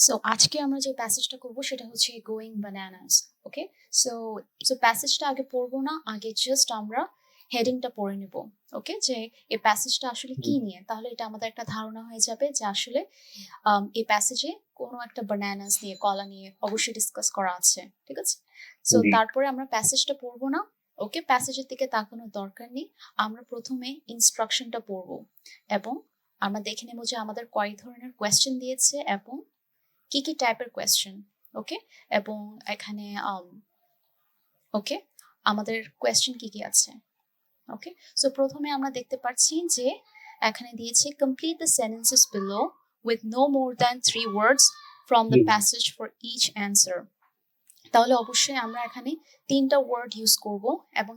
So আজকে আমরা যে প্যাসেজটা করবো সেটা হচ্ছে গোয়িং বানানাস। ওকে, সো সো প্যাসেজটা আগে পড়বো না, আগে জাস্ট আমরা হেডিংটা পড়ে নেব। ওকে, যে এই প্যাসেজটা আসলে কি নিয়ে, তাহলে এটা আমাদের একটা ধারণা হয়ে যাবে যে আসলে এই প্যাসেজে কোনো একটা বানানাস নিয়ে, কলা নিয়ে অবশ্যই ডিসকাস করা আছে। ঠিক আছে, সো জি তারপরে আমরা প্যাসেজটা পড়বো না। ওকে, প্যাসেজের দিকে তাকানোর দরকার নেই, আমরা প্রথমে ইনস্ট্রাকশনটা পড়বো এবং আমরা দেখে নেবো যে আমাদের কয়েক ধরনের কোয়েশ্চেন দিয়েছে এবং কি কি টাইপের কোয়েশ্চেন। ওকে, এবং এখানে ওকে আমাদের কোয়েশ্চেন কি কি আছে। ওকে, সো প্রথমে আমরা দেখতে পাচ্ছি যে এখানে দিয়েছে complete the sentences below with no more than 3 words from the passage for each answer. তাহলে অবশ্যই আমরা এখানে 3টা ওয়ার্ড ইউজ করব এবং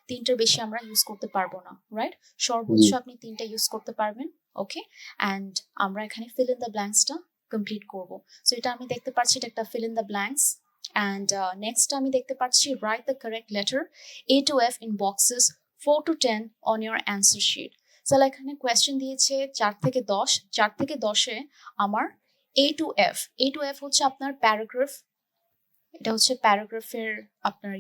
তিনটার বেশি আমরা ইউজ করতে পারবো না, রাইট? সর্বোচ্চ আপনি 3টা ইউজ করতে পারবেন। ওকে, অ্যান্ড আমরা এখানে ফিল ইন দ্য ব্ল্যাঙ্কসটা কমপ্লিট করব। সো এটা আমি দেখতে পাচ্ছি, এটা একটা fill in the blanks. And next আমি দেখতে পাচ্ছি write the correct letter A to F in boxes 4 to 10 on your answer sheet. তাহলে এখানে কোয়েশ্চেন দিয়েছে 4 থেকে 10, 4 থেকে 10-এ আমার A to F হচ্ছে আপনার প্যারাগ্রাফ, এটা হচ্ছে প্যারাগ্রাফের আপনার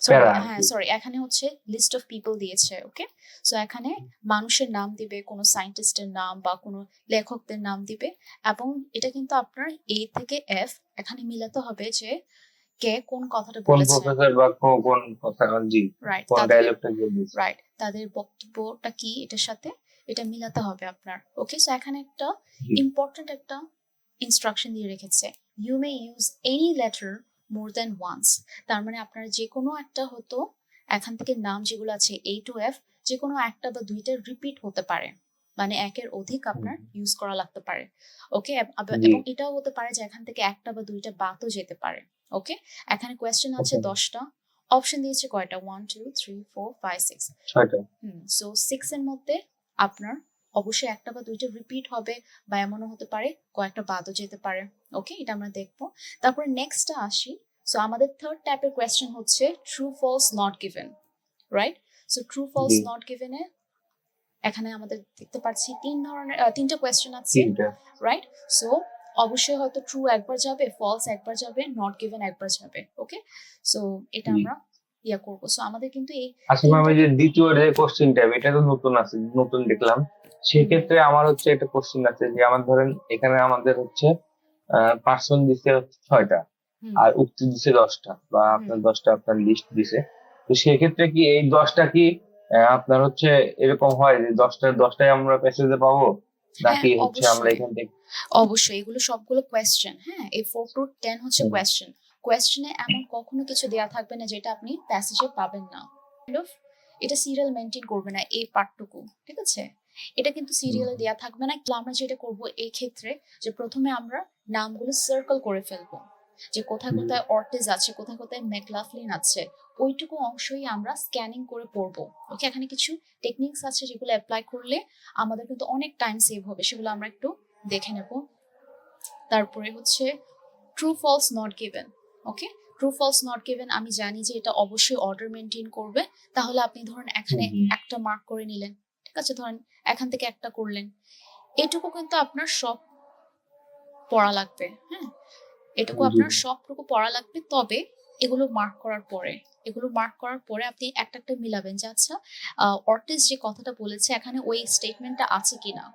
সরি, প্যারা হ্যাঁ সরি, এখানে হচ্ছে লিস্ট অফ পিপল দিয়েছে। ওকে, সো এখানে মানুষের নাম দিবে, কোনো সায়েন্টিস্টের নাম বা কোনো লেখকদের নাম দিবে, এবং এটা কিন্তু আপনার A থেকে F এখানে মিলাতে হবে যে কে কোন কথাটা কোন বলেছে। প্রফেসর বা কোন কথা জি রাইট, কোন তাদের ডায়লগটা বলছে রাইট, তাদের বক্তব্যটা কি এটার সাথে এটা মিলাতে হবে আপনার। ওকে, সো এখানে একটা জি ইম্পর্টেন্ট একটা ইনস্ট্রাকশন দিয়ে রেখেছে, you may use any letter more than once. তার মানে আপনার যে কোনো একটা হতো, এখান থেকে নাম যেগুলো আছে A to F, যে কোনো একটা বা দুইটা রিপিট হতে পারে, মানে একের অধিক আপনার ইউজ করা লাগতে পারে। ওকে, জি এবং এটাও হতে পারে যে এখান থেকে একটা বা দুইটা বাদও যেতে পারে। ওকে, এখানে কোয়েশ্চেন আছে ওকে 10টা, অপশন দিয়েছে কয়টা, 1 2 3 4 5 6। ছয়টা সো 6 এর মধ্যে আপনার অবশ্যই একটা বা দুইটা রিপিট হবে, বা এমনও হতে পারে কয়েকটা বাদও যেতে পারে। ওকে, এটা আমরা দেখবো। তারপরে নেক্সটটা আসি। সো আমাদের থার্ড টাইপের কোয়েশ্চেন হচ্ছে true false not given, right? So true false জি নট গিভেনে এখানে আমাদের দেখতে পাচ্ছি তিনটা কোয়েশ্চেন আছে, তিনটা রাইট? সো অবশ্যই হয়তো ট্রু একবার যাবে, ফলস একবার যাবে, নট গিভেন একবার যাবে। ওকে, সো এটা জি আমরা করবো। সো আমাদের কিন্তু এই আসলে আমি তিনটাতে যে দ্বিতীয় যে কোশ্চেনটা এটা তো নতুন আছে নতুন দেখলাম সেক্ষেত্রে আমার হচ্ছে একটা কোশ্চেন আছে যে আমার ধরেন এখানে আমাদের হচ্ছে পার্সন দিছে হচ্ছে 6টা হুম আর উক্তি দিছে 10টা বা হুম আপনার 10টা আপনার লিস্ট দিছে তো সেক্ষেত্রে কি এই 10টা কি আপনার হচ্ছে এরকম হয় যে 10টায় আমরা প্যাসেজে পাবো হ্যাঁ, নাকি হচ্ছে আমরা অবশ্যই এখান থেকে অবশ্যই এগুলো সবগুলো কোয়েশ্চেন। হ্যাঁ, এই 4 to 10 হচ্ছে হুম, কোয়েশ্চেন। কোয়েশ্চেনে এমন কখনো কিছু দেয়া থাকবে না যেটা আপনি প্যাসেজে পাবেন না। কাইন্ড অফ এটা সিরিয়াল মেনটেন করবে না এই পার্টটুকু। ঠিক আছে, এটা কিন্তু হুম, সিরিয়ালে দেয়া থাকবে না। আমরা যেটা করব এই ক্ষেত্রে, যে প্রথমে আমরা নামগুলো সার্কেল করে ফেলবো, যে কোথায় হুম, কোথায় অর্টিজ আছে, কোথায় কোথায় ম্যাকলাফলিন আছে, ওইটুকু অংশই আমরা স্ক্যানিং করে পড়বো। ওকে, এখানে কিছু টেকনিক্স আছে যেগুলো অ্যাপ্লাই করলে আমাদের কিন্তু অনেক টাইম সেভ হবে, সেগুলো আমরা একটু দেখে নেব। তারপরে হচ্ছে true false not given. Okay, true false not given আমি জানি যে এটা অবশ্যই অর্ডার মেনটেন করবে। তাহলে আপনি ধরেন এখানে হুম, একটা মার্ক করে নিলেন, ঠিক আছে, ধরেন এখান থেকে একটা করলেন, এটুকু কিন্তু আপনার সব পড়া লাগবে। হ্যাঁ, এটুকু জি আপনার সবটুকু পড়া লাগবে। তবে এগুলো মার্ক করার পরে আপনি একটা একটা মিলাবেন যে আচ্ছা অর্টিস যে কথাটা বলেছে এখানে ওই স্টেটমেন্টটা আছে কিনা।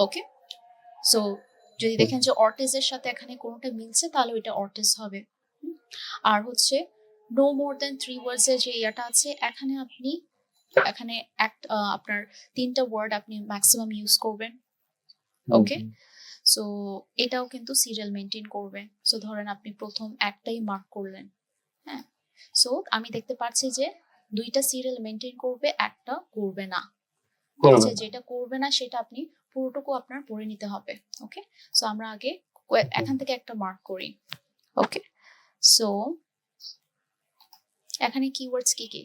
ওকে, সো যদি হুম, দেখেন যে অর্টিজের সাথে এখানে কোনোটা মিলছে তাহলে ওইটা অর্টিজ হবে। আর হচ্ছে নো মোর দ্যান 3 ওয়ার্ডস এর যে ইয়াটা আছে, এখানে আপনি এখানে আপনার 3টা ওয়ার্ড আপনি ম্যাক্সিমাম ইউজ করবেন। হুম, ওকে, হুম, সো এটাও কিন্তু সিরিয়াল মেনটেন করবে। সো ধরেন আপনি প্রথম একটাই মার্ক করলেন। হ্যাঁ, সো আমি দেখতে পাচ্ছি যে দুইটা সিরিয়াল মেনটেন করবে, একটা করবে না। ঠিক করবে আছে, না যেটা করবে না সেটা আপনি পুরোটুকু আপনার পড়ে নিতে হবে। ওকে, সো আমরা আগে হুম, এখান থেকে একটা মার্ক করি। ওকে, সো এখানে কিওয়ার্ডস কি কি?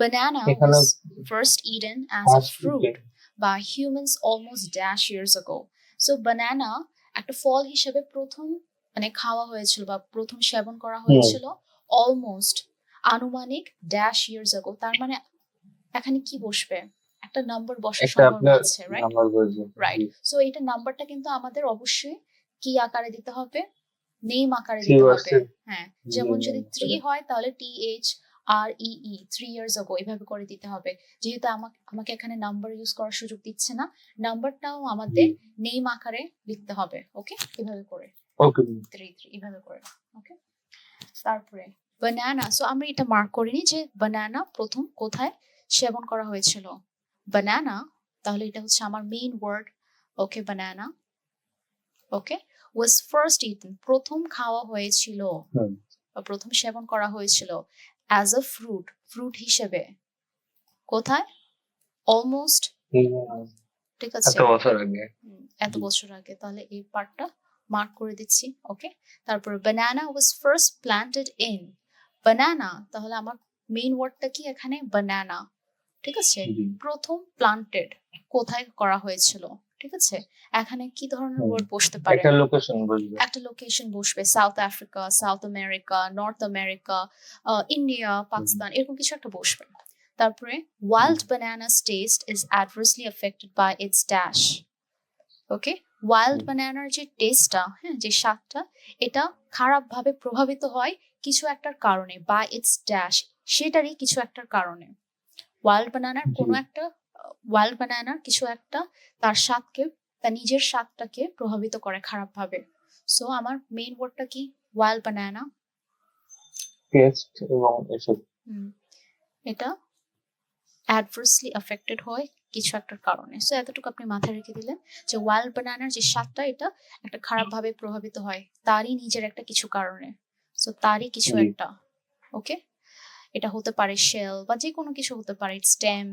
Banana এখানে was first eaten as a first fruit by humans almost dash years ago. So banana একটা ফল হিসেবে প্রথম মানে খাওয়া হয়েছিল বা প্রথম সেবন করা হুম হয়েছিল অলমোস্ট আনুমানিক ড্যাশ ইয়ার্স ago। তার মানে এখানে কি বসবে? একটা নাম্বার বসার একটা সম্ভাবনা আপনার আছে, রাইট? নাম্বার বলছেন। রাইট। সো এটা নাম্বারটা কিন্তু আমাদের অবশ্যই কি আকারে দিতে হবে? নেম আকারে দিতে কিওয়ার্ডস হবে। এর হ্যাঁ, যেমন যদি 3 নেম হয় তাহলে THREE 3 years ago এভাবে করে দিতে হবে। যেহেতু আমাকে এখানে নাম্বার ইউজ করার সুযোগ দিচ্ছে না, নাম্বারটাও আমাদের নেম আকারে লিখতে হবে। ওকে, এভাবে করে ওকে 3 এভাবে করে। ওকে, তারপরে বানানা। সো আমরা এটা মার্ক করিনি যে বানানা প্রথম কোথায় সেবন করা হয়েছিল। বানানা, তাহলে এটা হচ্ছে আমার main word. Okay, banana okay was first eaten, প্রথম খাওয়া হয়েছিল বা প্রথম সেবন করা হয়েছিল as a fruit হিসেবে কোথায়? অলমোস্ট, ঠিক আছে, এত বছর আগে। এত বছর আগে। তাহলে এই পার্টটা মার্ক করে দিচ্ছি। ওকে, তারপর banana was first planted in, banana, তাহলে আমার মেইন ওয়ার্ডটা কি এখানে? banana, ঠিক আছে। প্রথম প্লান্টেড কোথায় করা হয়েছিল, ঠিক আছে। এখানে কি ধরনের ওয়ার্ড বসতে পারে? একটা লোকেশন বসবে, একটা লোকেশন বসবে, south Africa, south America, north America, India, Pakistan, এরকম কিছু একটা বসবে। তারপরে wild banana's taste is adversely affected by its dash. Okay, wild বানানার যে টেস্টটা, হ্যাঁ, যে স্বাদটা, এটা খারাপভাবে প্রভাবিত হয় কিছু একটার কারণে, বাই ইটস ড্যাশ, সেটারই কিছু একটার কারণে। ওয়াইল্ড বানানার কিছু একটা তার স্বাদকে, তার নিজের স্বাদটাকে প্রভাবিত করে খারাপভাবে। সো আমার মেইন ওয়ার্ডটা কি? ওয়াইল্ড বানানা, টেস্ট এবং এসব। এটা অ্যাডভার্সলি অ্যাফেক্টেড হয় কিছু একটার কারণে। সো এতটুকু আপনি মাথায় রেখে দিলেন যে ওয়াইল্ড বানানার যে স্বাদটা, এটা একটা খারাপভাবে প্রভাবিত হয় তারই নিজের একটা কিছু কারণে। সো তারই কিছু একটা। ওকে, এটা হতে পারে শেল বা যে কোনো কিছু হতে পারে, স্টেম,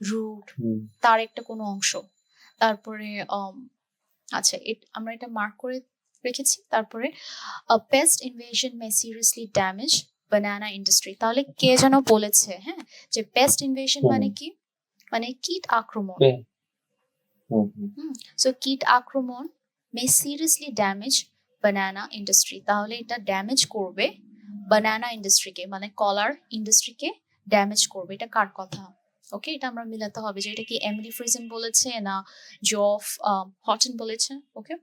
রুট, তার একটা কোনো অংশ। তারপরে আচ্ছা, আমরা এটা মার্ক করে রেখেছি। তারপরে পেস্ট ইনভেশন মে সিরিয়াসলি ড্যামেজ বানানা ইন্ডাস্ট্রি। তাহলে কে যেন বলেছে, হ্যাঁ, যে পেস্ট ইনভেশন মানে কি? মানে কীট আক্রমণ। সো কীট আক্রমণ মে সিরিয়াসলি ড্যামেজ বানানা ইন্ডাস্ট্রি, তাহলে এটা ড্যামেজ করবে বানানা ইন্ডাস্ট্রিকে, মানে কলার ইন্ডাস্ট্রিকে ড্যামেজ করবে। এটা কার কথা? ওকে, এটা আমরা মিলাতে হবে যে এটা কি এমিলি ফ্রিজেন বলেছে না জফ হটন বলেছে। ওকে,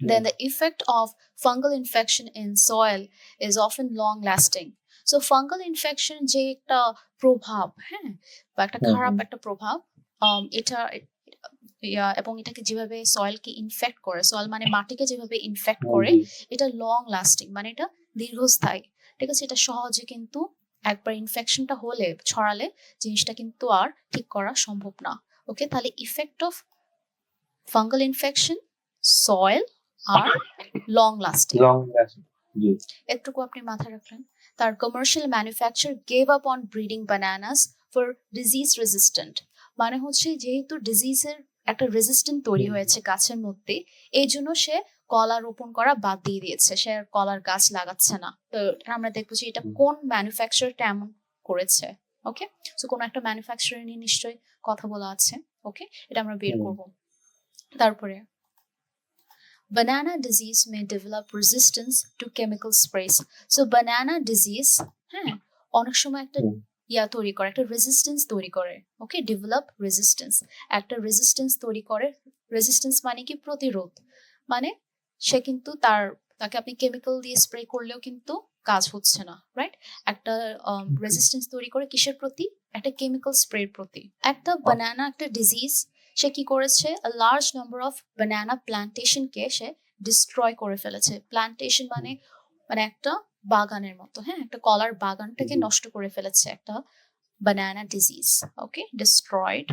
then the effect of fungal infection in soil is often long lasting. So fungal infection যে একটা প্রভাব, হ্যাঁ, বা একটা খারাপ একটা প্রভাব, এটা এবং এটাকে যেভাবে সয়েলকে ইনফেক্ট করে, সয়েল মানে মাটিকে যেভাবে ইনফেক্ট করে, এটা লং লাস্টিং, মানে এটা দীর্ঘস্থায়ী, ঠিক আছে। এটা সহজে কিন্তু একবার ইনফেকশনটা হলে, ছড়ালে, জিনিসটা কিন্তু আর ঠিক করা সম্ভব না। ওকে, তাহলে effect of fungal infection, soil আর লং লাস্টিং, এটুকু আপনি মাথায় রাখলেন। তার commercial manufacture gave up on breeding bananas for disease resistant, মানে হচ্ছে যেহেতু ডিজিজের একটা রেজিস্ট্যান্ট তৈরি হয়েছে গাছের মধ্যে, এই জন্য সে কলা রোপণ করা বাদ দিয়ে দিয়েছে, সে আর কলার গাছ লাগাচ্ছে না। তো আমরা দেখবো যে এটা কোন ম্যানুফ্যাকচারটা এমন করেছে। ওকে, সো কোনো একটা ম্যানুফ্যাকচার নিয়ে নিশ্চয়ই কথা বলা আছে। ওকে, এটা আমরা বের করব। তারপরে banana disease may develop resistance to chemical sprays. So banana disease, হ্যাঁ, অনেক সময় একটা তৈরি করে, একটা রেজিস্ট্যান্স তৈরি করে। ওকে, ডেভেলপ রেজিস্ট্যান্স, একটা রেজিস্ট্যান্স তৈরি করে। রেজিস্ট্যান্স মানে কি? প্রতিরোধ। মানে সে কিন্তু তাকে আপনি কেমিক্যাল দিয়ে স্প্রে করলেও কিন্তু কাজ হচ্ছে না, রাইট? একটা রেজিস্ট্যান্স তৈরি করে কিসের প্রতি? একটা কেমিক্যাল স্প্রের প্রতি। একটা বানানা, একটা ডিজিজ, সে কি করেছে? লার্জ নাম্বার অফ বানানা প্ল্যান্টেশনকে সে ডিস্ট্রয় করে ফেলেছে। প্ল্যান্টেশন মানে একটা বাগানের মতো, হ্যাঁ, একটা কলার বাগানটাকে নষ্ট করে ফেলেছে একটা বানানা ডিজিজ। ওকে, ডিস্ট্রয়েড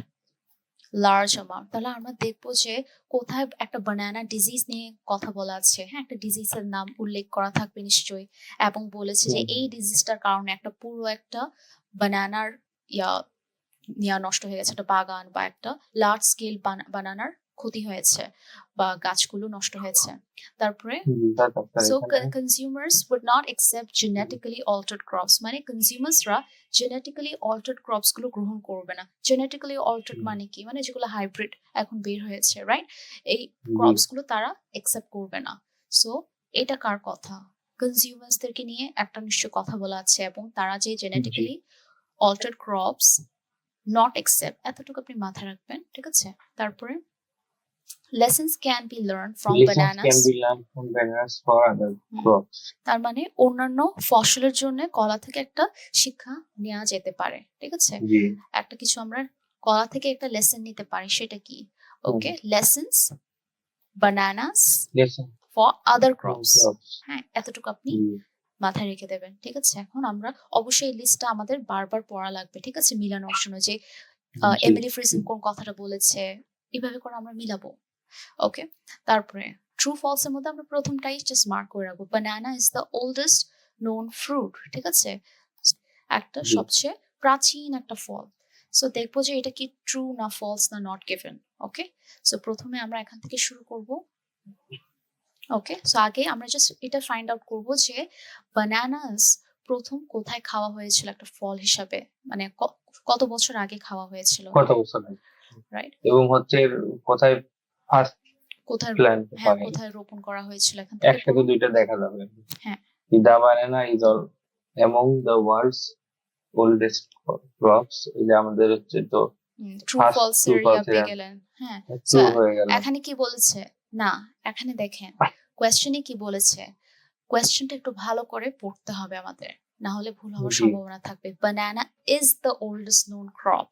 লার্জ অ্যামাউন্ট। তাহলে আমরা দেখবো যে কোথায় একটা বানানা ডিজিজ নিয়ে কথা বলা আছে, হ্যাঁ, একটা ডিজিজের নাম উল্লেখ করা থাকবে নিশ্চয়ই, এবং বলেছে যে এই ডিজিজটার কারণে একটা পুরো একটা বানানার নষ্ট হয়ে গেছে, একটা বাগান বা একটা লার্জ স্কেল বানানার ক্ষতি হয়েছে বা গাছগুলো নষ্ট হয়েছে। তারপরে so consumers would not accept genetically altered crops, মানে কনজিউমার্সরা জেনেটিক্যালি অল্টার্ড ক্রপস গুলো গ্রহণ করবে না। জেনেটিক্যালি অল্টার্ড মানে কি? মানে যেগুলো হাইব্রিড এখন বের হয়েছে, রাইট, এই ক্রপস গুলো তারা একসেপ্ট করবে না। সো এটা কার কথা? কনজিউমার্সদেরকে নিয়ে একটা নিশ্চয় কথা বলা আছে, এবং তারা যে genetically altered crops not accept, এতটুকু আপনি মাথায় রাখবেন, ঠিক আছে? তারপরে lessons can be learned from Lessons can bananas, be learned from bananas for other crops. তার মানে অন্যান্য ফসলের জন্য কলা থেকে একটা শিক্ষা নেওয়া যেতে পারে, ঠিক আছে? জি একটা কিছু আমরা কলা থেকে একটা লেসন নিতে পারি, সেটা কি? ওকে, lessons bananas lesson for other from crops, crops. হ্যাঁ এতটুকু আপনি জি মাথায় রেখে দেবেন, ঠিক আছে? এখন আমরা অবশ্যই লিস্টটা আমাদের বারবার পড়া লাগবে, ঠিক আছে, মিলানোর সময় যে জি এমিলি ফ্রিজেন কোন কথাটা বলেছে, এভাবে করে আমরা মিলাবো। ওকে, তারপরে ট্রু ফলস এর মধ্যে আমরা প্রথমটাই জাস্ট মার্ক করে রাখবো, banana is the oldest known fruit, ঠিক আছে, একটা জি সবচেয়ে প্রাচীন একটা ফল। সো দেখবো যে এটা কি ট্রু না ফলস না নট গিভেন। ওকে, সো প্রথমে আমরা এখান থেকে শুরু করব। ওকে, সো আগে আমরা জাস্ট এটা ফাইন্ড আউট করব যে বানানাস প্রথম কোথায় খাওয়া হয়েছিল একটা ফল হিসাবে, মানে কত বছর আগে খাওয়া হয়েছিল, কত বছর আগে রাইট? এবং হচ্ছে কোথায় ফার্স্ট কোথায়, প্ল্যান্ট হ্যাঁ হয়, কোথায় রোপণ করা হয়েছিল, এখান থেকে একসাথে পুরো, দুইটা দেখা যাবে। হ্যাঁ The banana is all among the world's oldest crops. এই যে আমাদের হচ্ছে তো ট্রু ফার্স্ট ফলস ট্রু এর ফলস পেয়ে গেলেন, হ্যাঁ। So, ট্রু হয়ে গেল। এখানে কি বলেছে, না এখানে দেখেন কোয়েশ্চেনে কি বলেছে, কোয়েশ্চেনটা একটু ভালো করে পড়তে হবে আমাদের, না হলে ভুল হওয়ার জি সম্ভাবনা থাকবে। Banana is the oldest known crop,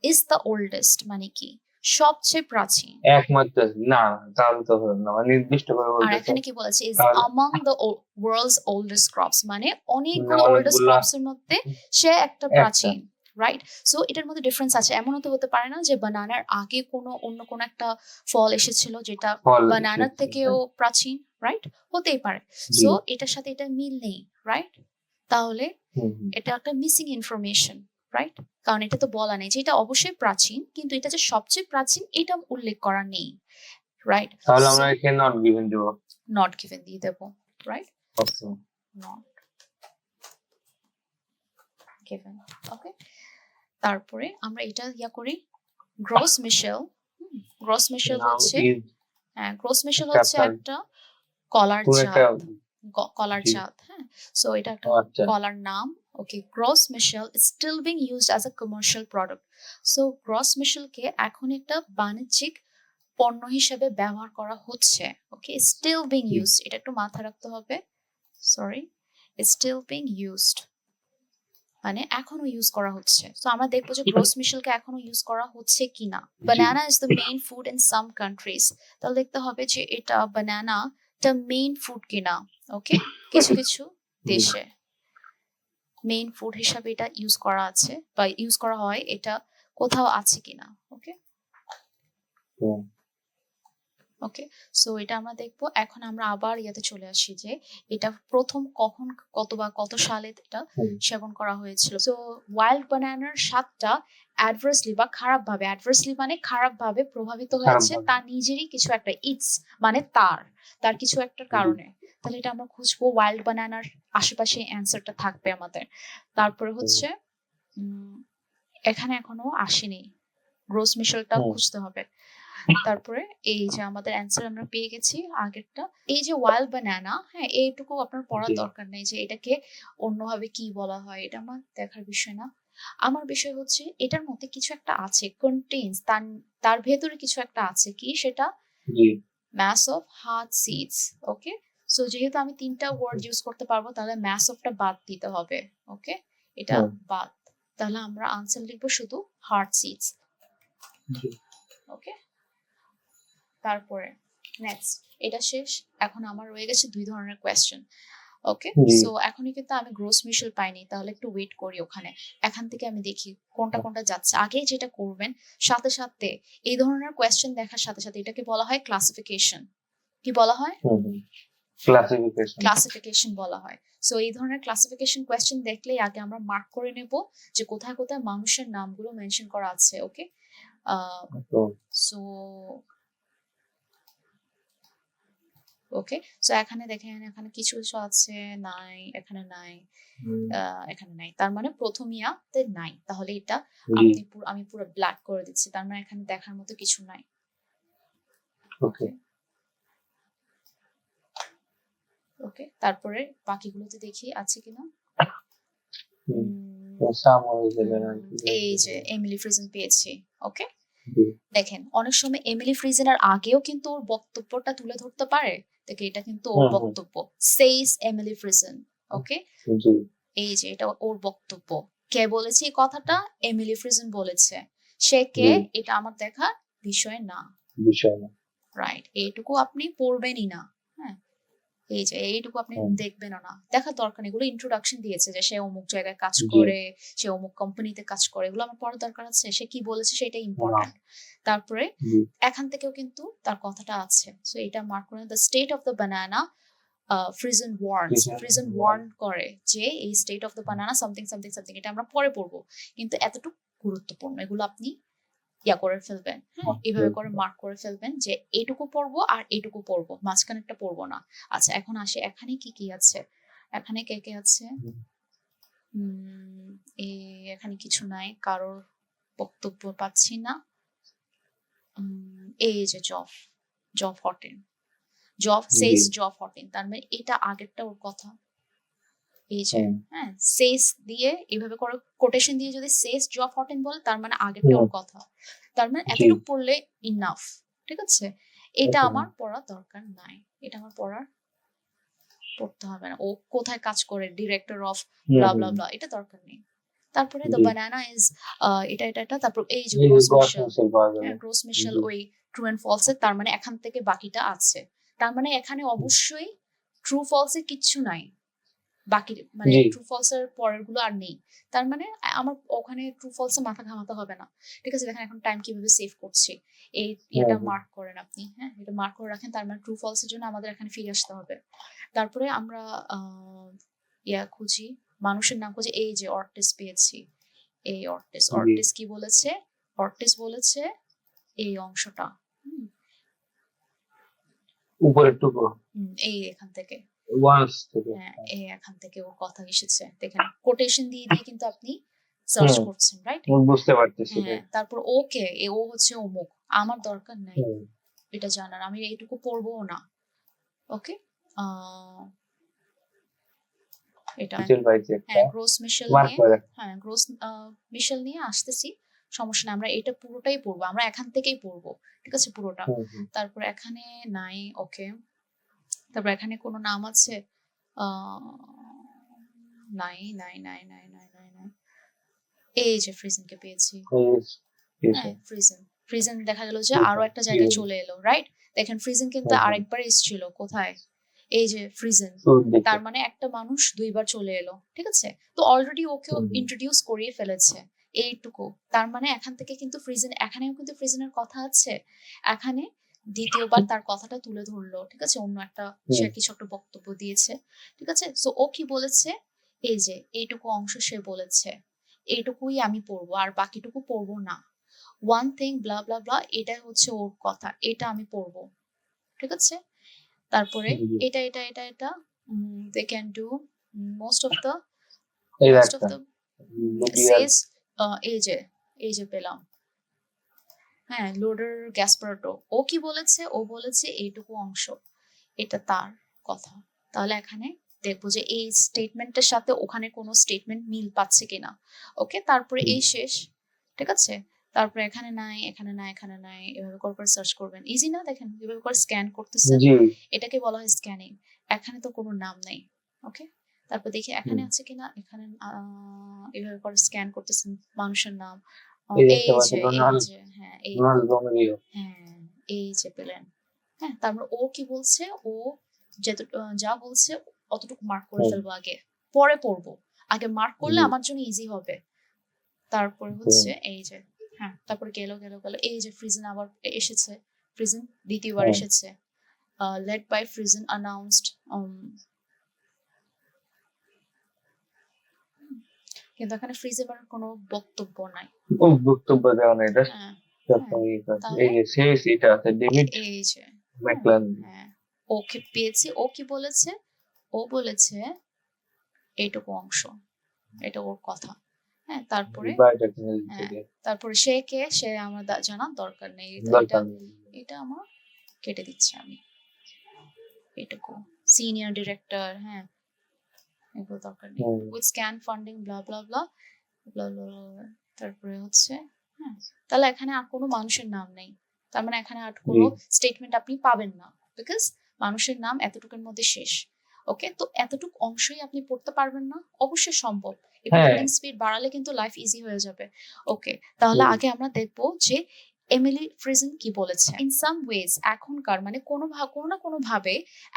is the oldest মানে কি সবচেয়ে প্রাচীন, একমাত্র না তাহলে তো হলো না, মানে নির্দিষ্ট করে আর বলতেছে এখানে কি বলেছে ইজ তাহলে among the world's oldest crops, মানে অনেকগুলো মানে ওল্ডেস্ট অনেকগুলা ক্রপস এর মধ্যে সে একটা একটা প্রাচীন, রাইট? সো এটার মধ্যে ডিফারেন্স আছে, এমনও তো হতে পারে না যে বানানার আগে কোনো অন্য কোনো একটা ফল এসেছিল যেটা ফল বানানার এসেছে, থেকেও প্রাচীন, রাইট? হতেই পারে। জি সো এটার সাথে এটা মিল নেই, রাইট? তাহলে হুম, এটা একটা মিসিং ইনফরমেশন, রাইট? কারণ এটা তো বলা নেই যে এটা অবশ্যই প্রাচীন, কিন্তু এটা যে সবচেয়ে প্রাচীন এটা উল্লেখ করা নেই, রাইট? তাহলে সো আমরা এখানে নট গিভেন দেবো। নট গিভেন দিয়ে দেবো, রাইট? Okay not given. ওকে, তারপরে আমরা এটা ইয়া করি, গ্রস মিশেল। গ্রস মিশেল নাও হচ্ছে, ইজ হ্যাঁ গ্রস মিশেল একটা হচ্ছে আপনার একটা কলার কোন একটা জাত, কলার জি জাত, হ্যাঁ। সো এটা একটা আচ্ছা কলার নাম। Okay, Gros Michel is still being used as a commercial product. So Gros মিশেলকে এখন একটা বাণিজ্যিক পণ্য হিসেবে ব্যবহার করা হচ্ছে। ওকে, স্টিল বিং জি ইউজড, এটা একটু মাথায় রাখতে হবে, সরি, স্টিল বিং ইউজড মানে এখনো ইউজ করা হচ্ছে। তো আমরা দেখবো যে গ্রোস মিশেলকে এখনো ইউজ করা হচ্ছে কিনা। জি banana is the main food in some countries, তাহলে দেখতে হবে যে এটা বানানা টা মেইন ফুড কিনা। ওকে, কিছু কিছু জি দেশে মেইন ফুড হিসাবে এটা ইউজ করা আছে বা ইউজ করা হয়, এটা কোথাও আছে কিনা। ওকে, হুম, ওকে, সো এটা আমরা দেখবো। এখন আমরা আবার ইয়াতে চলে আসি যে এটা প্রথম কখন, কত সালে এটা হুম, সেবন করা হয়েছিল। সো ওয়াইল্ড বানানার স্বাদটা অ্যাডভার্সলি বা খারাপভাবে, অ্যাডভার্সলি মানে খারাপভাবে প্রভাবিত খারাপ হয়েছে ভাবে তার নিজেরই কিছু একটা ইটস মানে তার কিছু একটা জি কারণে। তাহলে এটা আমরা খুঁজবো, ওয়াইল্ড বানানার আশেপাশে অ্যান্সারটা থাকবে আমাদের। তারপরে হুম, হচ্ছে এখানে এখনো আসেনি, গ্রোস মিশেলটা হুম, খুঁজতে হবে। তারপরে এই যে আমাদের অ্যান্সার আমরা পেয়ে গেছি আগেরটা, এই যে ওয়াইল্ড বানানা, হ্যাঁ এইটুকু আপনার পড়ার জি দরকার নেই যে এটাকে অন্যভাবে কি বলা হয়, এটা আমার দেখার বিষয় না। আমার বিষয় হচ্ছে এটার মধ্যে কিছু একটা আছে, কন্টেইনস, তার ভেতরে কিছু একটা আছে, কি সেটা? জি mass of hard seeds. Okay, so যেহেতু আমি তিনটা ওয়ার্ড ইউজ করতে পারবো, তাহলে ম্যাস অফটা বাদ দিতে হবে। ওকে, এটা হুম, বাদ, তাহলে আমরা আনসার লিখবো শুধু হার্ট সিডস। জি ওকে, তারপরে নেক্সট, এটা শেষ। এখন আমার রয়ে গেছে দুই ধরনের কোয়েশ্চেন। ওকে, জি সো এখনই কিন্তু আমি গ্রোস মিশেল পাইনি, তাহলে একটু ওয়েট করি ওখানে, এখান থেকে আমি দেখি কোনটা কোনটা যাচ্ছে। আগে যেটা করবেন, সাথে সাথে এই ধরনের কোয়েশ্চেন দেখার সাথে সাথে এটাকে বলা হয় ক্লাসিফিকেশন। কি বলা হয়? হুম, ক্লাসিফিকেশন ক্লাসিফিকেশন বলা হয়। সো এই ধরনের ক্লাসিফিকেশন কোয়েশ্চেন দেখলেই আগে আমরা মার্ক করে নেব যে কোথায় কোথায় মানুষের নামগুলো মেনশন করা আছে। ওকে, তো সো ওকে, সো এখানে দেখেন, এখানে কিছু কিছু আছে, নাই এখানে নাই, এখানে নাই, তার মানে প্রথম ইয়াতে নাই, তাহলে এটা জি আমি পুরো ব্ল্যাক করে দিচ্ছি, তার মানে এখানে দেখার মতো কিছু নাই। ওকে ওকে, তারপরে বাকিগুলোতে দেখি আছে কিনা। হুম, সাময়িক এই যে এমিলি ফ্রিজেন পেয়েছি। ওকে, জি দেখেন অনেক সময় এমিলি ফ্রিজেনের আগেও কিন্তু ওর বক্তব্যটা তুলে ধরতে পারে। দেখে এটা কিন্তু ওর হুম বক্তব্য, সেইস এমিলি ফ্রিজেন। ওকে, জি এই যে এটা ওর বক্তব্য। কে বলেছে এই কথাটা? এমিলি ফ্রিজেন বলেছে। সে কে? জি এটা আমার দেখা বিষয় না। বিষয় না রাইট, এইটুকু আপনি পড়বেনই না। হ্যাঁ, এই যে এইটুকু আপনি হুম, দেখবেনও না, দেখার দরকার নেই। এগুলো ইন্ট্রোডাকশন দিয়েছে যে সে অমুক জায়গায় কাজ জি করে, সে অমুক কোম্পানিতে কাজ করে, এগুলো আমার পড়ার দরকার আছে? সে কি বলেছে সেটাই না ইম্পর্টেন্ট। তারপরে জি এখান থেকেও কিন্তু তার কথাটা আছে, সো এটা মার্ক করে। The state of the banana frozen warn করে যে এই state of the banana something something something, এটা আমরা পরে পড়বো, কিন্তু এতটুকু গুরুত্বপূর্ণ, এগুলো আপনি ইয়া করে ফেলবেন। হ্যাঁ, এভাবে করে মার্ক করে ফেলবেন যে এইটুকু পড়বো আর এইটুকু পড়বো, মাঝখানেরটা পড়বো না। আচ্ছা, এখন আসে এখানে কি কি আছে। এখানে কে কে আছে? উম এখানে কিছু নাই, কারোর বক্তব্য পাচ্ছি না। এই যে জব হটেন, জি জব হটেন, তার মানে এটা আগেরটা ওর কথা। এই যে, হুম হ্যাঁ, সেস দিয়ে এভাবে করে কোটেশন দিয়ে যদি সেস জব হটেন বলে, তার মানে আগেরটা হুম ওর কথা। তার মানে জি এতটুকু পড়লে ইনাফ। ঠিক আছে, এটা একদম। আমার পড়া দরকার নাই। এটা আমার পড়তে হবে না। ও কোথায় কাজ করে, ডিরেক্টর অফ হুম ব্লা ব্লা হুম ব্লা, এটা দরকার নেই। তারপরে দ্য জি বানানা ইজ এটা তারপর এই যে এই যে গ্রোস গস মিশেল। মিসেল পাওয়া গেল হ্যাঁ, গ্রোস মিশেল জি ওই ট্রু এন্ড ফলস এর, তার মানে এখান থেকে বাকিটা আছে। তার মানে এখানে অবশ্যই ট্রু ফলস এর কিচ্ছু নাই, বাকি মানে জি ট্রু ফলস এর পরের গুলো আর নেই। তার মানে আমার ওখানে ট্রু ফলস এ মাথা ঘামাতে হবে না। ঠিক আছে, দেখেন এখন টাইম কিভাবে সেভ করছি। এই হুম এটা হুম মার্ক করেন আপনি। হ্যাঁ, এটা মার্ক করে রাখেন, তার মানে ট্রু ফলস এর জন্য আমাদের এখানে ফিরে আসতে হবে। তারপরে আমরা খুঁজি, মানুষের নাম খুঁজি। এই যে অর্টিস পেয়েছি। এই জি অর্টিস কি বলেছে? অর্টিস বলেছে এই অংশটা। হুম, উপরের টুকু এই এখান থেকে। ওয়ান্স থেকে হ্যাঁ, এই এখান থেকে ওর কথা এসেছে। দেখেন কোটেশন দিয়ে দিয়ে কিন্তু আপনি সার্চ হুম করছেন, রাইট? বুঝতে পারতেছি হ্যাঁ, তারপর ওকে, ও হচ্ছে অমুক, আমার দরকার নাই হুম এটা জানার, আমি এইটুকু পড়বো না। ওকে, আহ এটা মিচেল পাইছি একটা হ্যাঁ, গ্রোস মিশেল মার্ক নিয়ে। করে হ্যাঁ, গ্রোস মিশেল নিয়ে আসতেছি, সমস্যা নেই, আমরা এটা পুরোটাই পড়বো, আমরা এখান থেকেই পড়বো। ঠিক আছে, পুরোটা। হুম হুম তারপর এখানে নাই। ওকে, তারপর এখানে কোনো নাম আছে? আহ নাই নাই নাই নাই নাই নাই নাই। এই যে ফ্রিজেনকে পেয়েছি। এই হ্যাঁ, ফ্রিজেন দেখা গেল যে আরো একটা জি জায়গায় চলে এলো, রাইট? দেখেন ফ্রিজেন কিন্তু হুম হুম আরেকবার এসেছিল, কোথায়? এই যে ফ্রিজেন। শুরুর দিকে তার মানে একটা মানুষ দুইবার চলে এলো। ঠিক আছে, তো অলরেডি ওকে হুম হুম ইন্ট্রোডিউস করিয়ে ফেলেছে এইটুকু। তার মানে এখান থেকে কিন্তু এখানেও কিন্তু ফ্রিজেনের কথা আছে। এখানে দ্বিতীয়বার তার কথাটা তুলে ধরলো। ঠিক আছে, অন্য একটা সে হুম কিছু একটা বক্তব্য দিয়েছে। ঠিক আছে, সো ও কি বলেছে? এই যে এইটুকু অংশ সে বলেছে এইটুকুই আমি পড়বো, আর বাকিটুকু পড়বো না। ওয়ান থিং ব্লা ব্লা ব্লা, এটা হচ্ছে ওর কথা, এটা আমি পড়বো। ঠিক আছে, তারপরে জি জি এটা they can do most of the এই মোস্ট অফ একটা দ্য লুবিয়ার সেস। এই যে পেলাম। হ্যাঁ, লোডার গ্যাসপারটো, ও কি বলেছে? ও বলেছে এইটুকু অংশ, এটা তার কথা। তাহলে এখানে দেখবো যে এই স্টেটমেন্টের সাথে ওখানে কোনো স্টেটমেন্ট মিল পাচ্ছে কিনা। ওকে, তারপরে এই শেষ। ঠিক আছে, তারপরে এখানে নাই, এখানে নাই, এখানে নাই, এভাবে করে সার্চ করবেন। ইজি না? দেখেন এভাবে করে স্ক্যান করতেছেন, জি এটাকে বলা হয় স্ক্যানিং। এখানে তো কোনো নাম নেই। ওকে, তারপর দেখি এখানে হুম আছে কিনা। এখানে এভাবে করে স্ক্যান করতেছেন মানুষের নাম। এই দেখতে পাচ্ছি হ্যাঁ, এই তো। রোনাল্ড রোমেরিও হ্যাঁ, এই যে পেলেন। হ্যাঁ, তারপর ও কি বলছে? ও যা বলছে অতটুকু মার্ক করে হুম ফেলবো আগে, পরে পড়বো। আগে মার্ক করলে জি আমার জন্য ইজি হবে। তারপরে হুম হচ্ছে এই যে, হ্যাঁ, তারপরে গেল এই যে ফ্রিজেন আবার এসেছে। ফ্রিজেন দ্বিতীয়বার হুম এসেছে। লেড বাই ফ্রিজেন অ্যানাউন্সড, কিন্তু এখানে ফ্রিজেনের কোনো বক্তব্য নাই। ও বক্তব্য দেওয়া নাই জাস্ট হ্যাঁ, হ্যাঁ, এই তাহলে যে শেষ এটা আছে ডেভিড এই যে, হ্যাঁ, ম্যাকলান হ্যাঁ, ওকে পেয়েছি। ও কি বলেছে? ও বলেছে এইটুকু অংশ, এটা ওর কথা। হ্যাঁ, তারপরে বায়োটেকনোলজি হ্যাঁ, থেকে তারপরে সে কে? সে আমার জানার দরকার নেই। তো এটা দরকার নেই এটা আমার কেটে দিচ্ছি আমি। এটুকু সিনিয়র ডিরেক্টর, হ্যাঁ, এগুলো দরকার নেই। হুম উইথ স্ক্যান ফান্ডিং ব্লা ব্লা ব্লা, তারপরে হচ্ছে হ্যাঁ, তাহলে এখানে আর কোনো মানুষের নাম নেই, তার মানে এখানে আর জি কোনো স্টেটমেন্ট আপনি পাবেন না, বিকজ মানুষের নাম এতটুকুর মধ্যে শেষ। ওকে, তো এতটুকু অংশই আপনি পড়তে পারবেন না? অবশ্যই সম্ভব, একটু হ্যাঁ রিডিং স্পিড বাড়ালে কিন্তু লাইফ ইজি হয়ে যাবে। ওকে, তাহলে হুম, আগে আমরা দেখবো যে এমিলি ফ্রিজেন কি বলেছে। ইন সাম ওয়েজ, এখনকার মানে কোনো না কোনো ভাবে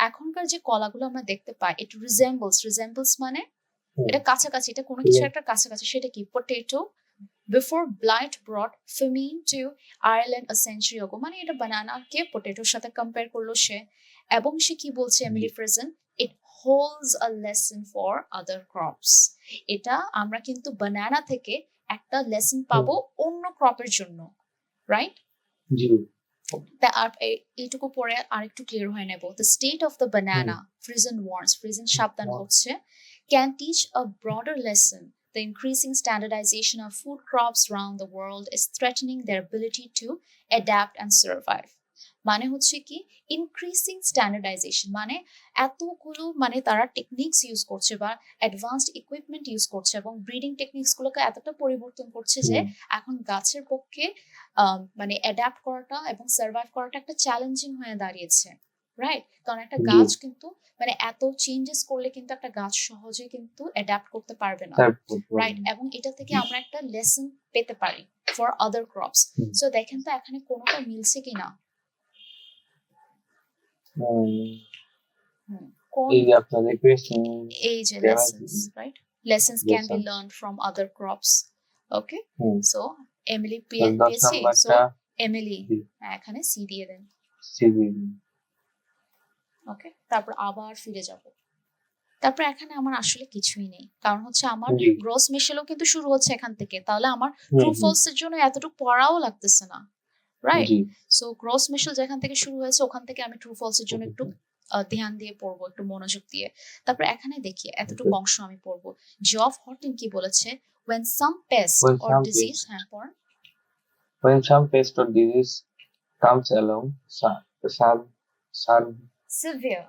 এখনকার যে কলাগুলো আমরা দেখতে পাই, ইট রিজেম্বলস মানে হুম, এটা কাছাকাছি, এটা কোনো ঠিক কিছু আছে, একটা কাছাকাছি। সেটা কি? Potato before blight ব্রট famine to Ireland a century ago, মানে এটা বানানাকে পটেটোর সাথে কম্পেয়ার করলো সে। এবং সে কি বলছে জি Emily Frazen, it holds a lesson for other crops. এটা আমরা কিন্তু বানানা থেকে একটা লেসন হুম, পাবো অন্য ক্রপের জন্য, রাইট? জি তা আর এইটুকু পরে আরেকটু ক্লিয়ার হয়ে নেব। The state of the hmm, banana, Friesen words, Friesen সাবধান করছে, can teach a broader lesson. The increasing standardization of food crops around the world is threatening their ability to adapt and survive. মানে হচ্ছে কি, increasing standardisation মানে এতগুলো মানে তারা techniques use করছে বা অ্যাডভান্সড ইকুইপমেন্ট ইউজ করছে এবং ব্রিডিং টেকনিক্স গুলোকে এতটা পরিবর্তন করছে যে হুম, এখন গাছের পক্ষে মানে অ্যাডাপ্ট করাটা এবং সার্ভাইভ করাটা একটা চ্যালেঞ্জিং হয়ে দাঁড়িয়েছে, রাইট? কারণ একটা জি গাছ কিন্তু মানে এত চেঞ্জেস করলে কিন্তু একটা গাছ সহজে কিন্তু অ্যাডাপ্ট করতে পারবে না, তারপর রাইট? এবং এটা থেকে আমরা একটা লেসন পেতে পারি for other crops. Hmm, so দেখেন তো এখানে কোনোটা মিলছে কিনা। কোন এই যে আপনার রিকোয়েস্টিং এই যে damage lessons, right? Lessons can be lesson learned from other crops. Okay, hmm, so Emily তাহলে 10 পেয়েছি, সো নাম্বারটা এমিলি জি এখানে সি দিয়ে দেন। সিভি ওকে, তারপর আবার ফিরে যাব। তারপর এখানে আমার আসলে কিছুই নেই, কারণ হচ্ছে আমার জি গ্রস মিশেলও কিন্তু শুরু হচ্ছে এখান থেকে, তাহলে আমার হুম, ট্রু হুম, ফলস এর জন্য এতটুকু পড়াও লাগতেছে না, রাইট? জি সো গ্রস মিশেল যেখান থেকে শুরু হয়েছে ওখান থেকে আমি ট্রু ফলস এর জন্য একটু ধ্যান দিয়ে পড়বো, একটু মনোযোগ দিয়ে। তারপর এখানে দেখি এতটুকু অংশ আমি পড়বো। জফ হর্টিন কি বলেছে, when some pest when or some disease, pest হ্যাঁ পড়, when some pest or disease comes along, some severe,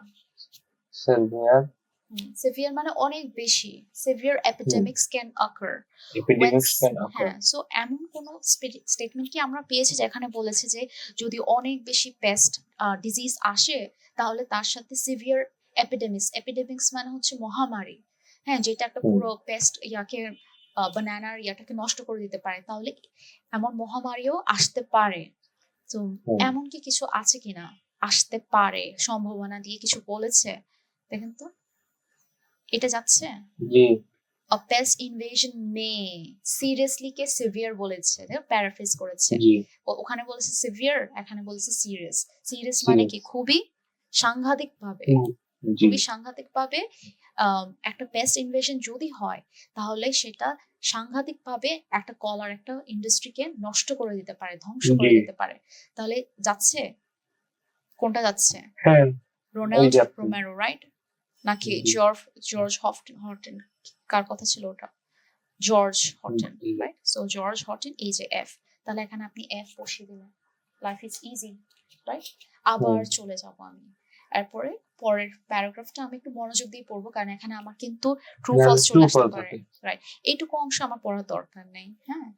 severe severe মানে অনেক বেশি, severe hmm, epidemics can occur when, epidemics can occur. হ্যাঁ। সো এমন কোন স্টেটমেন্ট কি আমরা পেয়েছি যেখানে বলেছে যে যদি অনেক বেশি পেস্ট ডিজিজ আসে তাহলে তার সাথে সিভিয়ার এপিডেমিক্স মানে হচ্ছে মহামারী, হ্যাঁ, যেটা একটা হুম, পুরো পেস্ট ইয়াকে বানানার ইয়াটাকে নষ্ট করে দিতে পারে, তাহলে এমন মহামারীও আসতে পারে। তো হুম, এমন কি কিছু আছে কিনা, আসতে পারে সম্ভাবনা দিয়ে কিছু বলেছে? দেখেন তো, এটা যাচ্ছে জি a pest invasion may seriously K severe বলেছে, প্যারাফ্রেজ করেছে। জি ওখানে বলেছে সিভিয়ার, এখানে বলেছে সিরিয়াস। সিরিয়াস মানে কি? সিরিয়াস খুবই সাংঘাতিক ভাবে, হুম, জি খুবই সাংঘাতিক ভাবে একটা পেস্ট ইনভেশন যদি হয় তাহলে সেটা সাংঘাতিক ভাবে একটা কলার একটা ইন্ডাস্ট্রিকে নষ্ট করে দিতে পারে, ধ্বংস জি করে দিতে পারে। তাহলে যাচ্ছে, কোনটা যাচ্ছে? হ্যাঁ এই রোনাল্ড যে আপনি রোমেরো, রাইট? নাকি জি জর্জ হর্টেন, কার কথা ছিল ওটা? জর্জ হটেন, এই যে রাইট? সো জর্জ হটেন, এই যে এফ, তাহলে এখানে আপনি এফ বসিয়ে দিলেন, লাইফ ইজ ইজি, রাইট? আবার হুম, চলে যাব আমি, এরপরে পরের প্যারাগ্রাফটা আমি একটু মনোযোগ দিয়ে পড়বো, কারণ এখানে আমার কিন্তু ট্রু ফলস ট্রু চলে আসতে ফলস পারে, ওকে রাইট? এইটুকু অংশ আমার পড়ার দরকার নেই, হ্যাঁ,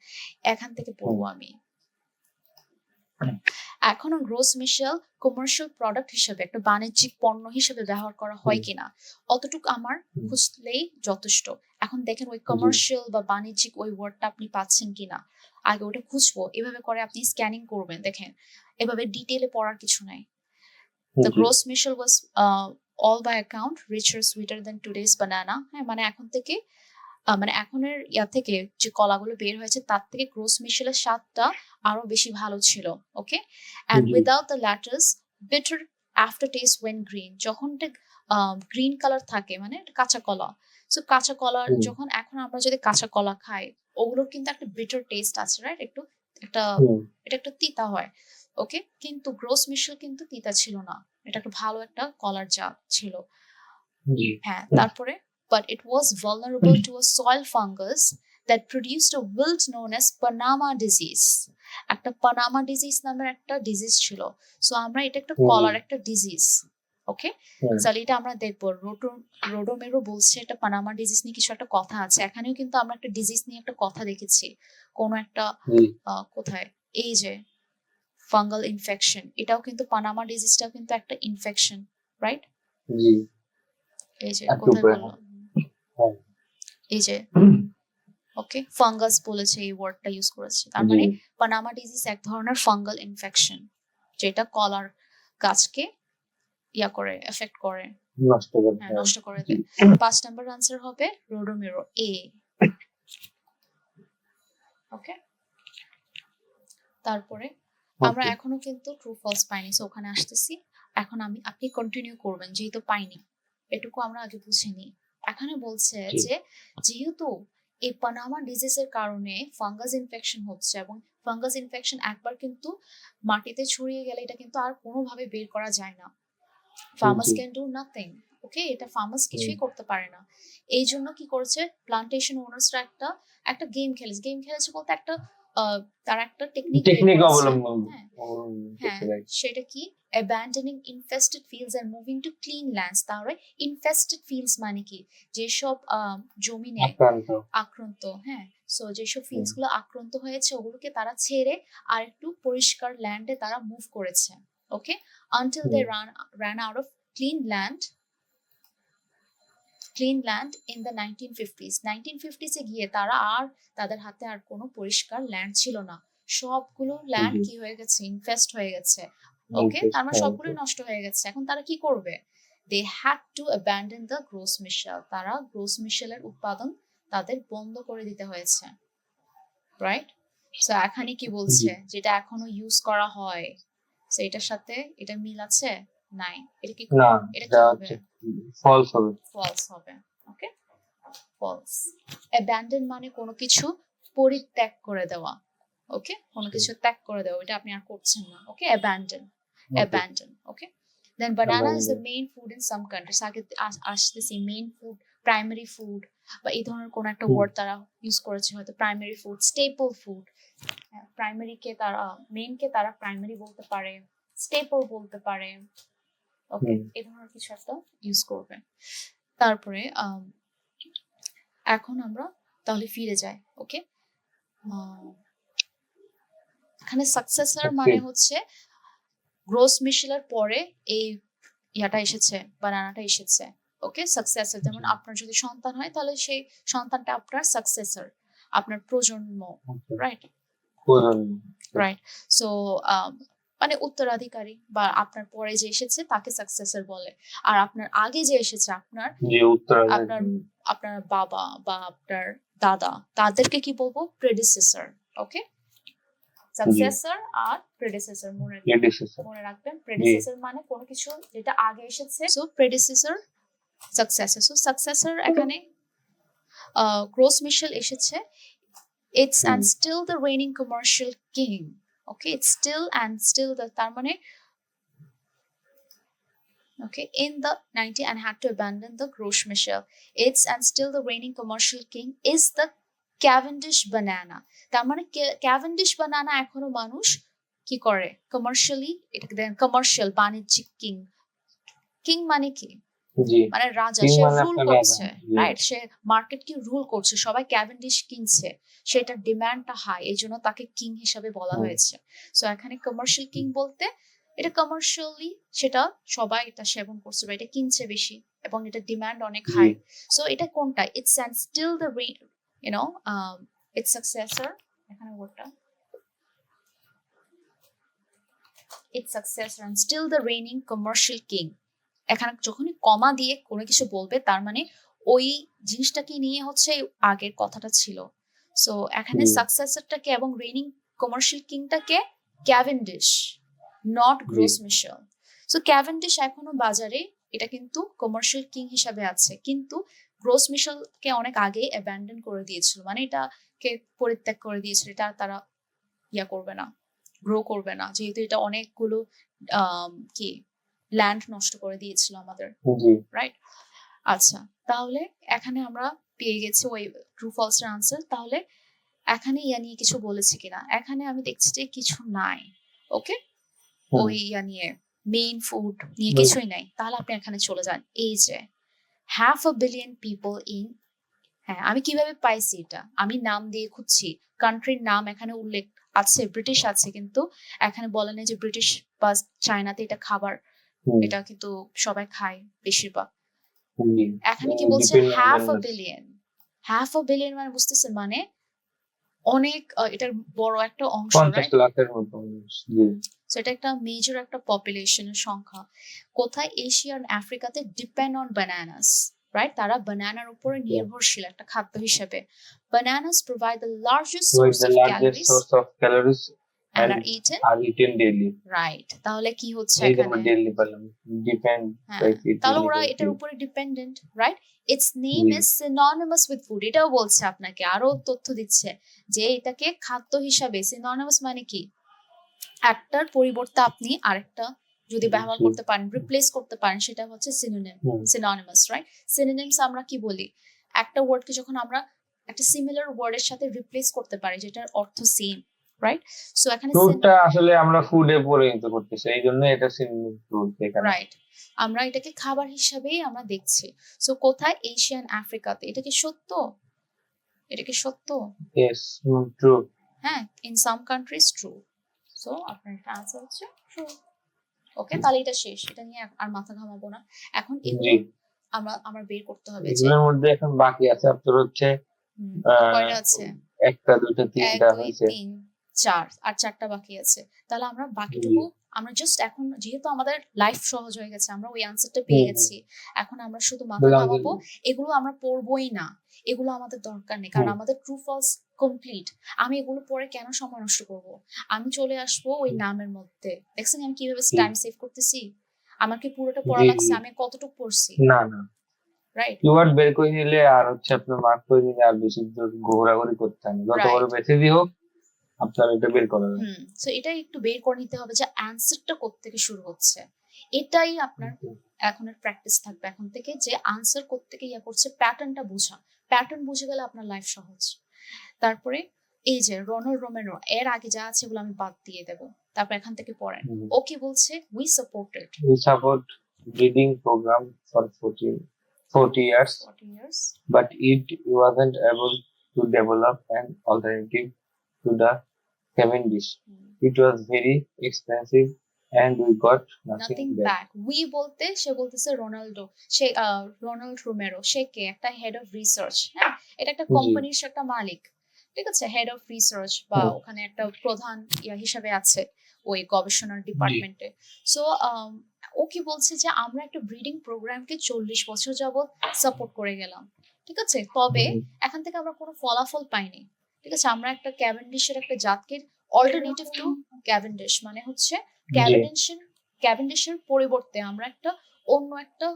এখান থেকে হুম, পড়বো আমি। এখনো গ্রোস মিশেল কমার্শিয়াল প্রোডাক্ট হিসেবে একটা বাণিজ্যিক পণ্য হিসেবে ব্যবহার করা হয় হুম, কিনা অতটুকু আমার হুম, খুঁজলেই যথেষ্ট। এখন দেখেন ওই জি কমার্শিয়াল বা বাণিজ্যিক ওই ওয়ার্ডটা আপনি পাচ্ছেন কিনা, আগে ওটা খুঁজবো। এভাবে করে আপনি স্ক্যানিং করবেন, দেখেন এভাবে ডিটেলে পড়ার কিছু নাই। দ্য জি Gros Michel was all by account richer sweeter than today's banana, হ্যাঁ, মানে এখন থেকে মানে এখনের ইয়া থেকে যে কলাগুলো বের হয়েছে তার থেকে গ্রোস মিশেলের স্বাদটা আরো বেশি ভালো ছিল। ওকে, অ্যান্ড জি without the latter's bitter aftertaste when green, যখন এটা গ্রিন কালার থাকে মানে এটা কাঁচা কলা। সো কাঁচা কলা হুম, যখন এখন আমরা যদি কাঁচা কলা খাই ওগুলোর কিন্তু একটা বিটার টেস্ট আছে, রাইট? একটু একটা, হুম, এটা একটা তিতা হয়। ওকে, কিন্তু গ্রোস মিশেল কিন্তু তিতা ছিল না, এটা একটা ভালো একটা কলার জাত ছিল। জি হ্যাঁ, তারপরে but it was vulnerable to a soil fungus that produced a wilt known as Panama disease. একটা পানামা ডিজিজ নামের একটা ডিজিজ ছিল। সো আমরা এটা একটা জি কলার একটা ডিজিজ। ওকে, হুম, তাহলে এটা আমরা দেখবো। রোডোমেরো বলছে এটা পানামা ডিজিজ নিয়ে কিছু একটা কথা আছে। এখানেও কিন্তু আমরা একটা ডিজিজ নিয়ে একটা কথা দেখেছি, কোনো একটা জি কোথায়, এই যে ফাঙ্গাল ইনফেকশন, এটাও কিন্তু পানামা ডিজিজটাও কিন্তু একটা ইনফেকশন, রাইট? জি এই যে একটু কোথায় উপরে বললো, হ্যাঁ এই যে ওকে ফাঙ্গাস বলেছে, এই ওয়ার্ডটা ইউজ করেছে। তার জি মানে পানামা ডিজিজ এক ধরনের ফাঙ্গাল ইনফেকশন, যেটা কলার গাছকে ইয়া করে, এফেক্ট করে, নষ্ট করে হ্যাঁ হ্যাঁ নষ্ট করে জি দেয়। 5 নাম্বার আনসার হবে রোডোমেরো, এ। ওকে, তারপরে আমরা ওকে এখনো কিন্তু ট্রু ফলস পাইনি, সো ওখানে আসতেছি। এখন আপনি কন্টিনিউ করবেন, যেহেতু পাইনি, এটুকু আমরা আগে বুঝে নিই। এখানে বলছে জি যে যেহেতু এই পানামা ডিজিজের কারণে ফাঙ্গাস ইনফেকশন হচ্ছে, এবং ফাঙ্গাস ইনফেকশন একবার কিন্তু মাটিতে ছড়িয়ে গেলে এটা কিন্তু আর কোনোভাবে বের করা যায় না। ফার্মার্স জি ক্যান ডু নাথিং। ওকে, এটা ফার্মার্স হুম, কিছুই করতে পারে না। এই জন্য কি করেছে প্লান্টেশন ওনার্সরা একটা গেম খেলেছে বলতে একটা তারা একটা টেকনিক বের টেকনিক করেছে। অবলম্বন হ্যাঁ, অবলম্বন হ্যাঁ, করতে right? সেটা কি, abandoning infested fields and moving to clean lands। তাহলে infested fields মানে কি, যেসব জমিনে আক্রান্ত আক্রান্ত, হ্যাঁ, সো যেসব হুম, ফিল্ডস গুলো আক্রান্ত হয়েছে ওগুলোকে তারা ছেড়ে আর একটু পরিষ্কার ল্যান্ডে তারা মুভ করেছে। Okay, until they hmm, ran out of clean land in the 1950s। 1950s এ গিয়ে তারা আর, তাদের হাতে আর কোনো পরিষ্কার ল্যান্ড ছিল না, সবগুলো ল্যান্ড জি কি হয়ে গেছে, ইনফেস্ট হয়ে গেছে। ওকে, ইনফেস্ট তার মানে হ্যাঁ সবগুলোই নষ্ট হয়ে গেছে। এখন তারা কি করবে, they had to abandon the Gros Michel. তারা গ্রোস মিশেলের উৎপাদন তাদের বন্ধ করে দিতে হয়েছে, রাইট? সো এখানে কি জি বলছে, যেটা এখনো ইউজ করা হয়, সো এটার সাথে এটা মিল আছে, নাই। এটা কি, না এটা এটা কি হবে, হচ্ছে ফলস হবে ফলস হবে। ওকে, ফলস। অ্যাবান্ডন মানে কোনো কিছু পরিত্যাগ করে দেওয়া। ওকে, কোনো কিছু ত্যাগ করে দেওয়া, এটা আপনি আর করছেন না। Okay, abandon, okay abandon. Okay, then banana is the main food in some countries। আগে আসতেছি মেইন ফুড, প্রাইমারি ফুড, বা এই ধরনের কোন একটা ওয়ার্ড তারা ইউজ করেছে, হয়তো primary food, staple food. Primary কে তারা, মেইন কে তারা প্রাইমারি বলতে পারে, স্টেপল বলতে পারে। ওকে, হুম এই ধরনের কিছু একটা ইউজ করবে। তারপরে এখন আমরা তাহলে ফিরে যাই। ওকে, এখানে সাকসেসর মানে হচ্ছে গ্রোস মিশেলের পরে এই ইয়াটা এসেছে, বানানাটা এসেছে। ওকে, সাকসেসর, যেমন আপনার যদি সন্তান হয় তাহলে সেই সন্তানটা আপনার সাকসেসর, আপনার প্রজন্ম, রাইট? রাইট, সো মানে উত্তরাধিকারী, বা আপনার পরে যে এসেছে তাকে সাকসেসর বলে। আর আপনার আগে যে এসেছে, আপনার যে উত্তরাধিকারী আপনার আপনার বাবা বা আপনার দাদা, তাদেরকে কি বলবো, প্রেডিসেসর। ওকে, সাকসেসর আর প্রেডিসেসর মনে রাখবেন। প্রেডিসেসর মানে কোনো কিছু যেটা আগে এসেছে, so predecessor, successor. So successor এখানে গ্রোস মিশেল এসেছে, it's and still the reigning commercial king. Okay, it's still and still the, তার মানে okay, in the 90 and had to abandon the Gros Michel. It's and still the reigning commercial king is the Cavendish banana। তার মানে Cavendish banana এখনো মানুষ কি করে, commercially, এটাকে দেন commercial, বাণিজ্যিক কিং। কিং মানে কি, জি মানে রাজা, কিং সে মানে রুল আপনার করছে, জি রাইট? সে মার্কেট কি রুল করছে, সবাই ক্যাভেন্ডিশ কিনছে, সেটার ডিমান্ডটা হাই, এই জন্য তাকে কিং হিসাবে বলা হয়েছে। সো এখানে কমার্শিয়াল কিং বলতে এটা কমার্শিয়ালি সেটা সবাই এটা সেবন করছে বা এটা কিনছে বেশি, এবং এটা ডিমান্ড অনেক জি হাই। সো এটা কোনটা, it's and still the you know it's successor, এখানে ওটা it's successor and still the reigning commercial king. এখানে যখনই কমা দিয়ে কোনো কিছু বলবে তার মানে ওই জিনিসটাকে নিয়ে হচ্ছে আগের কথাটা ছিল। সো এখানে সাকসেসরটাকে এবং রেইনিং কমার্শিয়াল কিংটাকে Cavendish, not Gros Michel. So Cavendish এখনো বাজারে, এটা কিন্তু কমার্শিয়াল কিং হিসাবে আছে, কিন্তু গ্রোস মিশেলকে অনেক আগে অ্যাবান্ডন করে দিয়েছিল, মানে এটাকে পরিত্যাগ করে দিয়েছিল, এটা তারা ইয়া করবে না, গ্রো করবে না, যেহেতু এটা অনেকগুলো কি ল্যান্ড নষ্ট করে দিয়েছিল আমাদের, রাইট? আচ্ছা, তাহলে এখানে আমরা পেয়ে গেছি ওই ট্রু ফলস এর আনসার। তাহলে এখানে ইয়া নিয়ে কিছু বলেছে কিনা, এখানে আমি দেখছি যে কিছু নাই। ওকে, ওই ইয়া নিয়ে মেইন ফুড নিয়ে হুম। কিছুই নাই, তাহলে আপনি এখানে চলে যান। এই যে 500 million people in, হ্যাঁ আমি কিভাবে পাইছি এটা, আমি নাম দিয়ে খুঁজছি, কান্ট্রির নাম এখানে উল্লেখ আছে, ব্রিটিশ আছে, কিন্তু এখানে বলে না যে ব্রিটিশ বা চায়নাতে এটা খাবার, হুম, এটা কিন্তু সবাই খায় বেশিরভাগ। জি। এখানে কি বলছে depend on half a landmarks. Billion, half a billion মানে বুঝতেছেন, মানে অনেক এটার বড় একটা অংশ, 50 রাইট? লাখের মতো মানুষ। জি। সো এটা একটা মেজর একটা পপুলেশনের সংখ্যা। কোথায়? এশিয়া আর আফ্রিকাতে ডিপেন্ড অন বানানাস, রাইট? তারা বানানার উপরে Yeah. নির্ভরশীল একটা খাদ্য হিসেবে। Bananas provide the largest With source the of largest calories source of calories and and আর eaten, are eaten daily. Right? তাহলে কি হচ্ছে এই এখানে? যেমন daily পেলাম। Depend হ্যাঁ, like it তাহলে daily ওরা by এটার day. উপরে ডিপেন্ডেন্ট, রাইট? ইটস নেম জি। ইজ সিননিমাস উইথ ফুড, এটাও বলছে আপনাকে, আরো তথ্য দিচ্ছে যে এটাকে খাদ্য হিসাবে, সিননিমাস মানে কি, একটার পরিবর্তে আপনি আরেকটা যদি ব্যবহার জি। করতে পারেন, রিপ্লেস করতে পারেন, সেটা হচ্ছে সিনোনিম, হুম। সিননিমাস, রাইট? সিনোনিমস আমরা কি বলি, একটা ওয়ার্ডকে যখন আমরা একটা সিমিলার ওয়ার্ডের সাথে রিপ্লেস করতে পারি যেটার অর্থ সেম, রাইট? সো এখানে ফ্রুটটা আসলে আমরা ফুডে পরিণত করতেছি, এই জন্য এটা সিনোনিম ফ্রুট এখানে। রাইট, আমরা এটাকে খাবার হিসাবেই আমরা দেখছি। সো কোথায়? এশিয়ান আফ্রিকাতে। এটা কি সত্য? এটা কি সত্য? Yes, true. হ্যাঁ, in some countries true. So আপনার একটা আনসার হচ্ছে ট্রু। ওকে, তাহলে এটা শেষ, এটা নিয়ে আর মাথা ঘামাবো না। এখন জি। এগুলো আমার বের করতে হবে যে এগুলোর মধ্যে এখন বাকি আছে আপনার হচ্ছে কয়টা আহ আছে? একটা, দুইটা, 1 তিনটা 2 হয়েছে। 3 4 আর 4টা বাকি আছে। তাহলে আমরা জি। বাকিটুকু, আমরা জাস্ট এখন যেহেতু আমাদের লাইফ সহজ হয়ে গেছে, আমরা ওই আনসারটা পেয়ে হুম, হুম। গেছি, এখন আমরা শুধু মাথা বললাম যে ঘামাবো। এগুলো আমরা পড়বোই না, এগুলো আমাদের দরকার নেই, কারণ হুম, আমাদের ট্রু ফলস কমপ্লিট। আমি এগুলো পড়ে কেন সময় নষ্ট করব? আমি চলে আসবো ওই হুম, নামের মধ্যে। দেখছেন আমি কিভাবে জি, টাইম সেভ করতেছি? আমার কি পুরোটা পড়া জি, লাগছে? জি। আমি কতটুকু পড়ছি, না, না। রাইট? কিওয়ার্ড বের করে নিলে আর হচ্ছে আপনার মার্ক করে নিলে আর বেশি দূর ঘোরাঘুরি করতে হয় না। যত বড় রাইট। মেসেজই হোক আপনার এটা বের করা যায়। সো এটাই একটু বের করে নিতে হবে যে অ্যান্সারটা কোত্থেকে শুরু হচ্ছে। এটাই আপনার এখনের প্র্যাকটিস থাকবে এখন থেকে, যে আনসার কোত্থেকে ইয়া করছে, প্যাটার্নটা বোঝা। প্যাটার্ন বুঝে গেলে আপনার লাইফ সহজ। তারপরে এই যে রোনাল্ড রোমেরো, এর আগে যা আছে এগুলো আমি বাদ দিয়ে দেব। তারপর এখান থেকে পড়েন। ও কি বলছে? We supported We support breeding program for 40 years, 40 years. but it wasn't able to develop an alternative to the Cavendish. It was very expensive and we got nothing nothing back. Back. We বলতে সে বলতেছে Ronaldo, সে Ronald Romero, সে কে? একটা head of research, হ্যাঁ, এটা একটা জি। কোম্পানির সে একটা মালিক, ঠিক আছে, হেড অফ রিসার্চ বা হুম, ওখানে একটা প্রধান ইয়া হিসাবে আছে ওই গবেষণার জি। ডিপার্টমেন্টে। সো ও কি বলছে যে আমরা একটা ব্রিডিং প্রোগ্রামকে 40 বছর যাবত সাপোর্ট করে গেলাম, ঠিক আছে, তবে হুম, এখান থেকে আমরা কোনো ফলাফল পাইনি, ঠিক আছে। আমরা একটা ক্যাভেন্ডিশের একটা জাতকে, অল্টারনেটিভ টু ক্যাভেন্ডিশ মানে হচ্ছে জি। ক্যাভেন্ডিশের ক্যাভেন্ডিশের পরিবর্তে আমরা একটা অন্য একটা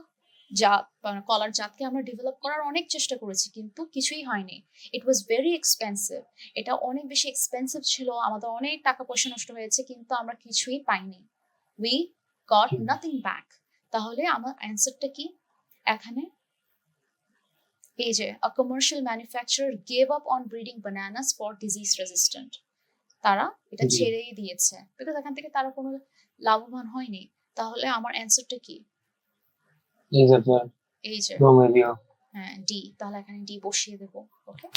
জাত কলার জাতকে আমরা ডেভেলপ করার অনেক চেষ্টা করেছি, কিন্তু কিছুই হয়নি। ইট ওয়াজ ভেরি এক্সপেন্সিভ, এটা অনেক বেশি এক্সপেন্সিভ ছিল, আমাদের অনেক টাকা পয়সা নষ্ট হয়েছে, কিন্তু আমরা কিছুই পাইনি। We got hmm, nothing back. তাহলে আমার অ্যান্সারটা কি এখানে? এই যে a commercial manufacturer gave up on breeding bananas for disease resistant, তারা এটা জি। ছেড়েই দিয়েছে, বিকজ এখান থেকে তারা কোনো লাভবান হয়নি। তাহলে আমার অ্যান্সারটা কি? Is আপনার এই যে রোমেরিও। হ্যাঁ ডি, তাহলে এখানে ডি বসিয়ে দেবো। ওকে,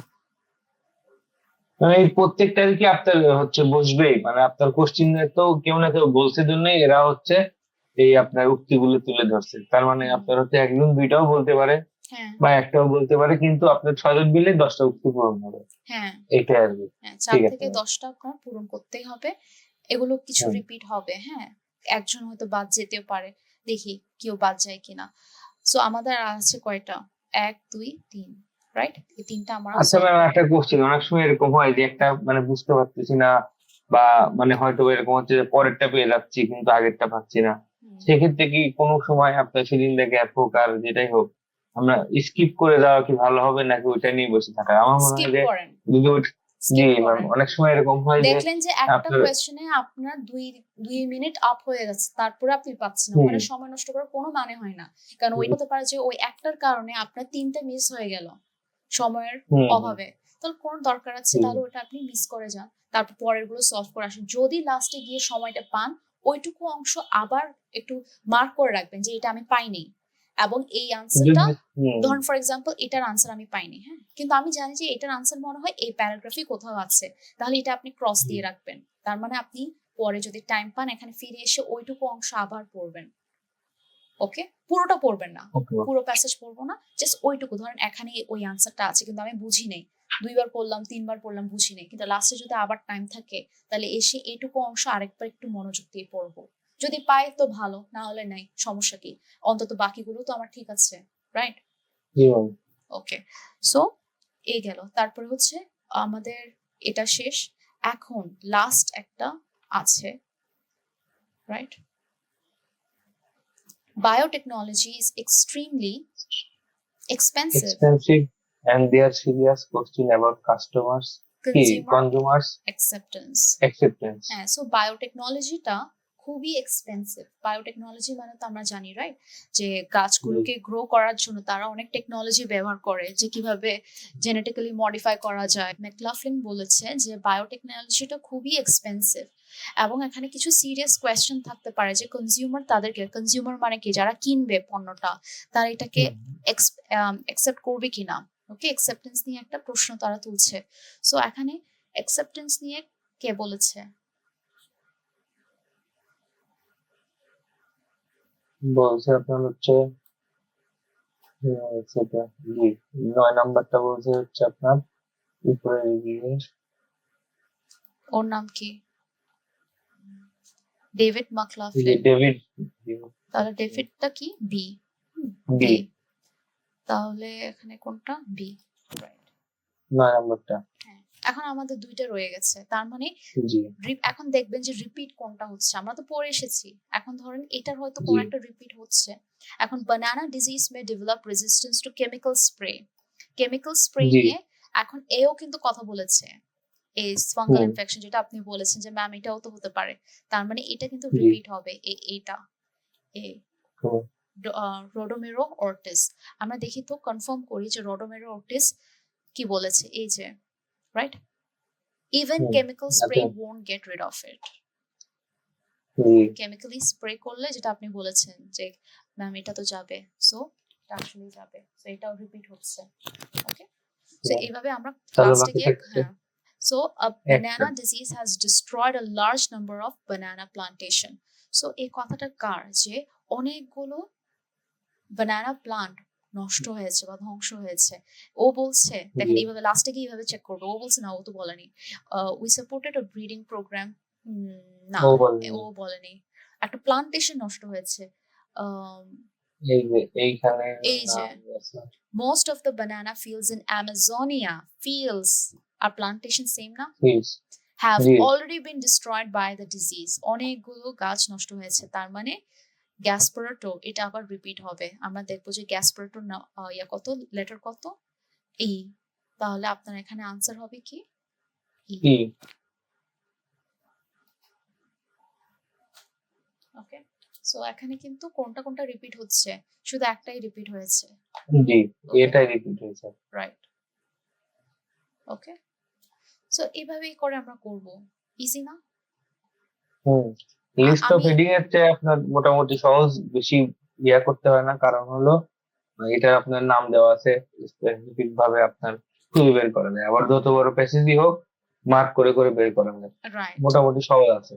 মানে এই প্রত্যেকটার কি আপনার হচ্ছে বসবেই, মানে আপনার কোশ্চিন তো কেউ না কেউ বলছে জন্যই এরা হচ্ছে এই আপনার উক্তিগুলো তুলে ধরছে। তার মানে আপনার হচ্ছে একজন দুইটাও বলতে পারে হ্যাঁ বা একটাও বলতে পারে, কিন্তু আপনার 6 জন মিলে 10টা উক্তি পূরণ হবে, হ্যাঁ এটাই আর কি। হ্যাঁ, 4 ঠিক আছে থেকে ম্যাম। 10টা আপনার পূরণ করতেই হবে। এগুলো কিছু হুম। রিপিট হবে, হ্যাঁ, একজন হয়তো বাদ যেতেও পারে, দেখি কেউ বাদ যায় কিনা। সো আমাদের আর আছে কয়টা? 1 2 3, রাইট? এই তিনটা আমরা আচ্ছা সলভ ম্যাম, করবো। একটা কোশ্চেন, অনেক সময় এরকম হয় যে একটা মানে বুঝতে পারতেছি না, বা মানে হয়তো এরকম হচ্ছে যে পরেরটা পেয়ে যাচ্ছি কিন্তু আগেরটা পাচ্ছি না, সেক্ষেত্রে কি কোনো সময় আপনার সেদিন গ্যাপ হোক আর যেটাই হোক আমরা স্কিপ করে যাওয়া কি ভালো হবে, নাকি ওইটা নিয়ে বসে থাকা? আমার মনে হয় স্কিপ যে করেন, যদি জি স্কিপ ম্যাম, করেন। অনেক সময় এরকম হয় যে দেখলেন যে একটা আপনার কোয়েশ্চেনে আপনার 2 মিনিট আপ হয়ে গেছে, তারপরে আপনি পাচ্ছেন না, হুম, ওখানে সময় নষ্ট করার কোনো মানে হয় না, কারণ ওই হতে পারে যে ওই একটার কারণে আপনার 3টা মিস হয়ে গেল সময়ের হুম, হুম, অভাবে। তাহলে কোন দরকার আছে? হুম, তাহলে ওটা আপনি মিস করে যান, তারপর পরের গুলো সলভ করে আসুন। যদি লাস্টে গিয়ে সময়টা পান, ওইটুকু অংশ আবার একটু মার্ক করে রাখবেন যে এটা আমি পাইনি, এবং এই আনসারটা ধরুন ফর এক্সাম্পল এটার আনসার আমি পাইনি, হ্যাঁ, কিন্তু আমি জানি যে এটার আনসার মনে হয় এই প্যারাগ্রাফে কোথাও আছে, তাহলে এটা আপনি ক্রস দিয়ে রাখবেন। তার মানে আপনি পরে যদি টাইম পান এখানে ফিরে এসে ওইটুকু অংশ আবার পড়বেন। ওকে, পুরোটা পড়বেন না, পুরো প্যাসেজ পড়বো না, জাস্ট ওইটুকু। ধরেন এখানে ওই আনসারটা আছে কিন্তু আমি বুঝি নেই, 2বার পড়লাম 3বার পড়লাম বুঝি নেই, কিন্তু লাস্টে যদি আবার টাইম থাকে তাহলে এসে এইটুকু অংশ আরেকবার একটু মনোযোগ দিয়ে পড়বো। যদি পাই তো ভালো, না হলে নাই, সমস্যা কি, অন্তত বাকিগুলো তো আমার ঠিক আছে, রাইট? ওকে, সো এই গেল। তারপরে হচ্ছে আমাদের এটা শেষ, এখন লাস্ট একটা আছে, right? Biotechnology is extremely expensive. And there are serious question about consumers acceptance. হ্যাঁ, সো বায়োটেকনোলজিটা খুবই এক্সপেন্সিভ। বায়োটেকনোলজি মানে তো আমরা জানি, রাইট, যে গাছগুলোকে গ্রো করার জন্য তারা অনেক টেকনোলজি ব্যবহার করে, যে কিভাবে জেনেটিক্যালি মডিফাই করা যায়। ম্যাকলাফলিন বলেছে যে বায়োটেকনোলজিটা খুবই এক্সপেন্সিভ, এবং এখানে কিছু সিরিয়াস কোয়েশ্চেন থাকতে পারে যে কনজিউমার মানে কি, যারা কিনবে পণ্যটা, তারা এটাকে অ্যাকসেপ্ট করবে কিনা। ওকে, অ্যাকসেপ্টেন্স নিয়ে একটা প্রশ্ন তারা তুলছে। সো এখানে অ্যাকসেপ্টেন্স নিয়ে কে বলেছে? বলছে আপনার হচ্ছে 9 নাম্বারটা বলছে হচ্ছে আপনার উপরে গিয়ে, ওর নাম কি? David McLaughlin. তাহলে ডেভিডটা কি? বি। তাহলে এখানে কোনটা? বি, রাইট, 9 নাম্বারটা। হ্যাঁ, এখন আমাদের দুইটা রয়ে গেছে, তার মানে এখন দেখবেন যে রিপিট কোনটা হচ্ছে। আমরা তো পড়ে এসেছি, এখন ধরেন এটার হয়তো কোন একটা রিপিট হচ্ছে। এখন banana disease may develop resistance to chemical spray নিয়ে এখন এও কিন্তু কথা বলেছে, এই ফাঙ্গাল ইনফেকশন যেটা আপনি বলেছেন যে ম্যাম এটাও তো হতে পারে, তার মানে এটা কিন্তু রিপিট হবে। এইটা রোডোমেরো অর্টিস। আমরা দেখি তো, কনফার্ম করি যে রোডোমেরো অর্টিস কি বলেছে, এই যে, right, even chemical spray won't get rid of it. Chemically spray করলে যেটা আপনি বলেছেন যে ম্যাম এটা তো যাবে, সো এটা আসলে যাবে, সো এটাও রিপিট হচ্ছে। ওকে, সো এইভাবে আমরা লাস্টে গিয়ে, হ্যাঁ, so a banana disease has destroyed a large number of banana plantation. so এই কথাটা কার, যে অনেকগুলো banana plant নষ্ট হয়েছে বা ধ্বংস হয়েছে। ও বলছে, দেখেন এইভাবে লাস্টে গিয়ে এইভাবে চেক করবে, ও বলছে না, ও তো বলেনি we supported a breeding programme, না ও বলেনি। একটা প্লান্টেশন নষ্ট হয়েছে, এই যে most of the banana fields in Amazonia are plantation same না, have already been destroyed by the disease. অনেকগুলো গাছ নষ্ট হয়েছে, তার মানে গ্যাসপারেটো, এটা আবার রিপিট হবে। আমরা দেখবো যে গ্যাসপারেটো ইয়া কত, লেটার কত, ই। তাহলে আপনার এখানে আনসার হবে কি? ই। ওকে, সো এখানে কিন্তু কোনটা কোনটা রিপিট হচ্ছে? শুধু একটাই রিপিট হয়েছে, জি, এটাই রিপিট হয়েছে, রাইট। ওকে, সো এইভাবেই করে আমরা করব, ইজি না? লিস্ট অফ হেডিং এর চেয়ে আপনার মোটামুটি সহজ, বেশি ইয়া করতে হয় না, কারণ হলো এটা আপনার নাম দেওয়া আছে, স্পেসিফিক ভাবে আপনার খুঁজে বের করা যায়। আবার যত বড় প্যাসেজই হোক মার্ক করে করে বের করা যায়, মোটামুটি সহজ আছে।